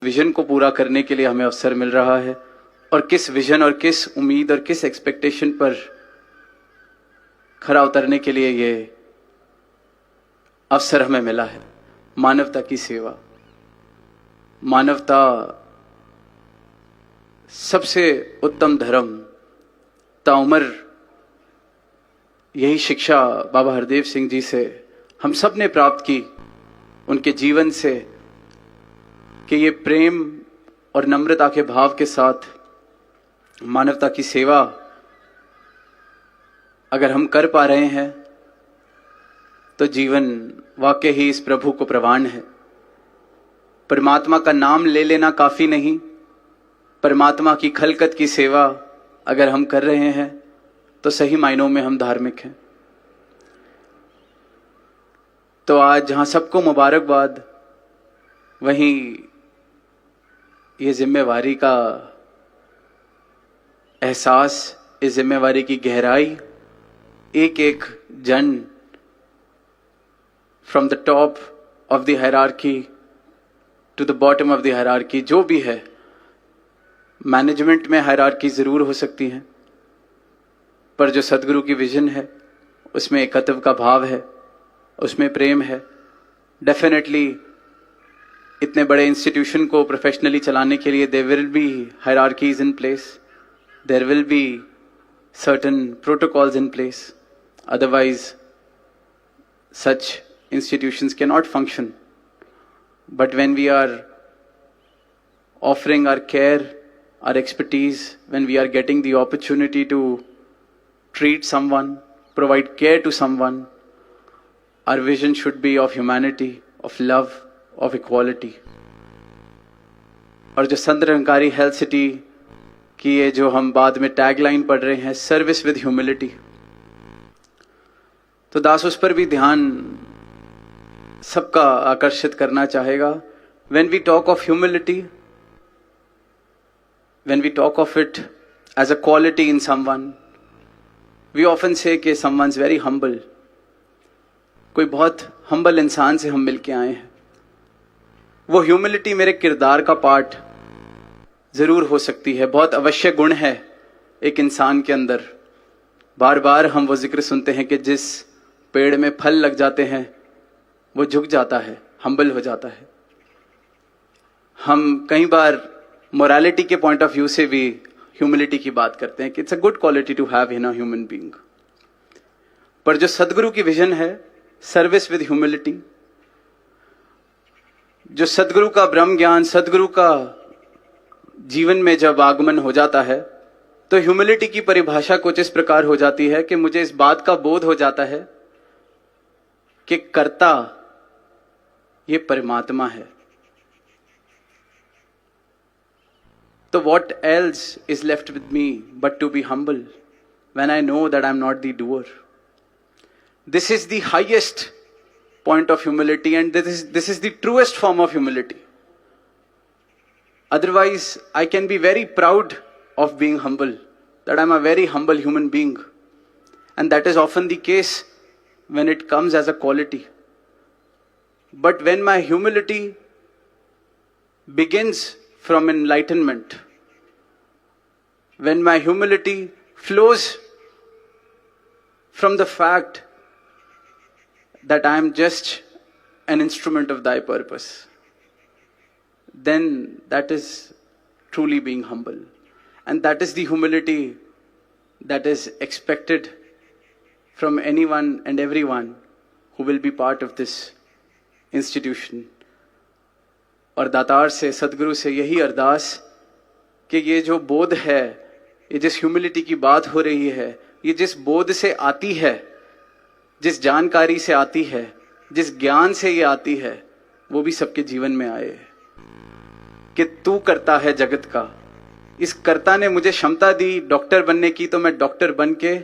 Vision को पूरा करने के लिए हमें अवसर मिल रहा है और किस विजन और किस उम्मीद और किस एक्सपेक्टेशन पर खरा उतरने के लिए ये अवसर हमें मिला है। मानवता की सेवा, मानवता सबसे उत्तम धर्म, ताउमर यही शिक्षा बाबा हरदेव सिंह जी से हम सब ने प्राप्त की, उनके जीवन से, कि ये प्रेम और नम्रता के भाव के साथ मानवता की सेवा अगर हम कर पा रहे हैं तो जीवन वाकई ही इस प्रभु को प्रवान है। परमात्मा का नाम ले लेना काफी नहीं, परमात्मा की खलकत की सेवा अगर हम कर रहे हैं तो सही मायनों में हम धार्मिक हैं। तो आज जहां सबको मुबारकबाद, वहीं ये जिम्मेवारी का एहसास, इस जिम्मेवारी की गहराई एक एक जन from the top of the hierarchy to the bottom of the hierarchy, जो भी है, मैनेजमेंट में हायरार्की जरूर हो सकती है, पर जो सदगुरु की विजन है उसमें एकत्व का भाव है, उसमें प्रेम है। डेफिनेटली इतने बड़े इंस्टीट्यूशन को प्रोफेशनली चलाने के लिए there will be hierarchies in place, there will be certain protocols in place, otherwise such institutions cannot function. But when we are offering our care, our expertise, when we are getting the opportunity to treat someone, provide care to someone, our vision should be of humanity, of love, of equality. और जो Sant Nirankari health city की ये जो हम बाद में tagline पढ़ रहे हैं, सर्विस विद ह्यूमिलिटी, तो दास उस पर भी ध्यान सबका आकर्षित करना चाहेगा। When we talk of humility, when we talk of it as a quality in someone, we often say कि someone's very humble. कोई बहुत humble इंसान से हम मिलके आए हैं। वो humility मेरे किरदार का पार्ट जरूर हो सकती है, बहुत अवश्य गुण है एक इंसान के अंदर। बार बार हम वो जिक्र सुनते हैं कि जिस पेड़ में फल लग जाते हैं वो झुक जाता है, हम्बल हो जाता है। हम कई बार मोरालिटी के पॉइंट ऑफ व्यू से भी ह्यूमिलिटी की बात करते हैं कि it's a good quality to have in a human being. पर जो सदगुरु की विजन है, सर्विस विद ह्यूमिलिटी, जो सदगुरु का ब्रह्म ज्ञान, सदगुरु का जीवन में जब आगमन हो जाता है तो ह्यूमिलिटी की परिभाषा कुछ इस प्रकार हो जाती है कि मुझे इस बात का बोध हो जाता है कि कर्ता ये परमात्मा है। तो what else is left with me but to be humble when I know that I'm not the doer? This is the highest point of humility, and this is the truest form of humility. Otherwise, I can be very proud of being humble, that I'm a very humble human being, and that is often the case when it comes as a quality. But when my humility begins from enlightenment, when my humility flows from the fact that I am just an instrument of thy purpose, then that is truly being humble. And that is the humility that is expected from anyone and everyone who will be part of this institution. और दातार से, सदगुरु से यही अरदास कि ये जो बोध है, ये जिस ह्यूमिलिटी की बात हो रही है, ये जिस बोध से आती है, जिस जानकारी से आती है, जिस ज्ञान से ये आती है, वो भी सबके जीवन में आए कि तू करता है जगत का। इस कर्ता ने मुझे क्षमता दी डॉक्टर बनने की, तो मैं डॉक्टर बन के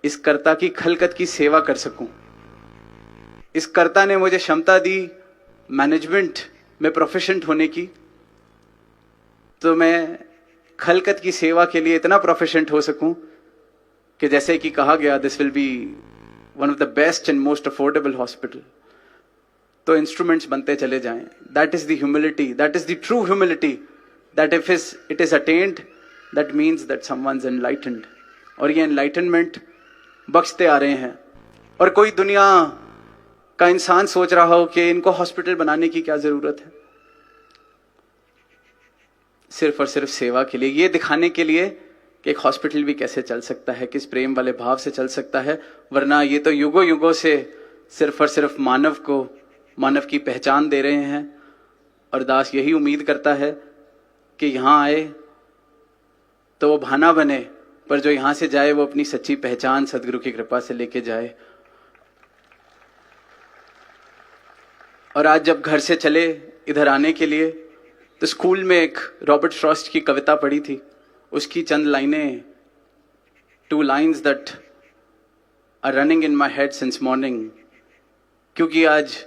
इस कर्ता की खलकत की सेवा कर सकूं। इस कर्ता ने मुझे क्षमता दी मैनेजमेंट में प्रोफिशिएंट होने की, तो मैं खलकत की सेवा के लिए इतना प्रोफिशिएंट हो सकूं कि जैसे कि कहा गया, this will be one of the best and most affordable hospital. तो इंस्ट्रूमेंट्स बनते चले जाएं. That is the humility, that is the true humility, that if it is attend, that means that someone's enlightened. और ये enlightenment बख्शते आ रहे हैं. और कोई दुनिया का इंसान सोच रहा हो कि इनको हॉस्पिटल बनाने की क्या जरूरत है, सिर्फ और सिर्फ सेवा के लिए, ये दिखाने के लिए कि एक हॉस्पिटल भी कैसे चल सकता है, किस प्रेम वाले भाव से चल सकता है. वरना ये तो युगों युगों से सिर्फ और सिर्फ मानव को, मानव की पहचान दे रहे हैं. और दास यही उम्मीद करता है कि यहां आए तो वो भाना बने, पर जो यहां से जाए वो अपनी सच्ची पहचान सदगुरु की कृपा से लेके जाए. और आज जब घर से चले इधर आने के लिए, तो स्कूल में एक रॉबर्ट फ्रॉस्ट की कविता पढ़ी थी. उसकी चंद लाइनें, 2 lines that are running in my head since morning, क्योंकि आज